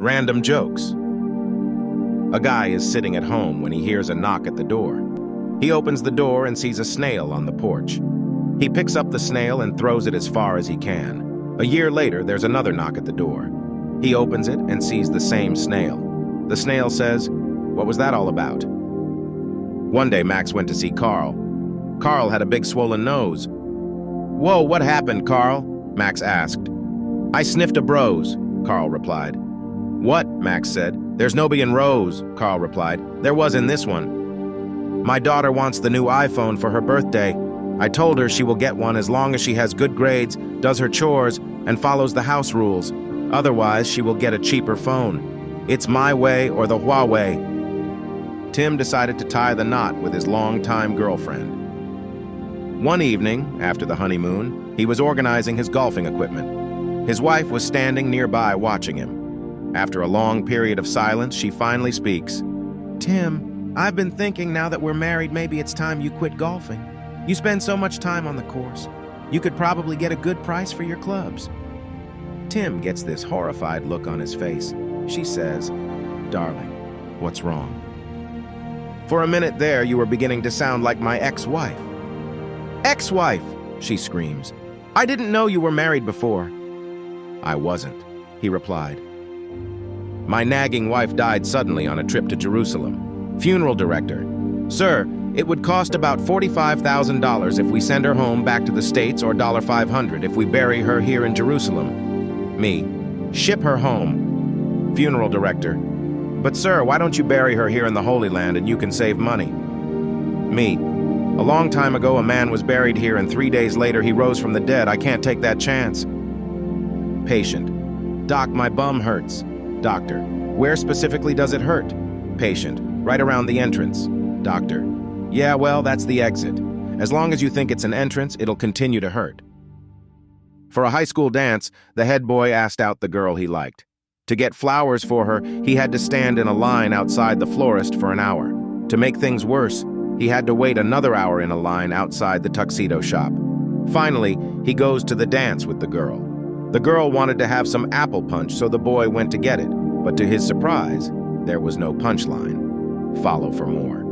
Random jokes. A guy is sitting at home when he hears a knock at the door. He opens the door and sees a snail on the porch. He picks up the snail and throws it as far as he can. A year later, there's another knock at the door. He opens it and sees the same snail. The snail says, "What was that all about?" One day, Max went to see Carl. Carl had a big swollen nose. "Whoa, what happened, Carl?" Max asked. "I sniffed a brose," Carl replied. "What?" Max said. "There's nobody in Rose," Carl replied. "There was in this one. My daughter wants the new iPhone for her birthday. I told her she will get one as long as she has good grades, does her chores, and follows the house rules. Otherwise, she will get a cheaper phone. It's my way or the Huawei." Tim decided to tie the knot with his longtime girlfriend. One evening, after the honeymoon, he was organizing his golfing equipment. His wife was standing nearby watching him. After a long period of silence, she finally speaks. "Tim, I've been thinking now that we're married, maybe it's time you quit golfing. You spend so much time on the course. You could probably get a good price for your clubs." Tim gets this horrified look on his face. She says, "Darling, what's wrong?" "For a minute there, you were beginning to sound like my ex-wife." "Ex-wife!" she screams. "I didn't know you were married before." "I wasn't," he replied. "My nagging wife died suddenly on a trip to Jerusalem. Funeral director: Sir, it would cost about $45,000 if we send her home back to the States or $500 if we bury her here in Jerusalem. Me: ship her home. Funeral director: But sir, why don't you bury her here in the Holy Land and you can save money? Me: A long time ago a man was buried here and 3 days later he rose from the dead. I can't take that chance. Patient: Doc, my bum hurts. Doctor: Where specifically does it hurt? Patient: Right around the entrance. Doctor: Yeah, well, that's the exit. As long as you think it's an entrance, it'll continue to hurt. For a high school dance, the head boy asked out the girl he liked. To get flowers for her, he had to stand in a line outside the florist for an hour. To make things worse, he had to wait another hour in a line outside the tuxedo shop. Finally, he goes to the dance with the girl. The girl wanted to have some apple punch, so the boy went to get it. But to his surprise, there was no punchline. Follow for more.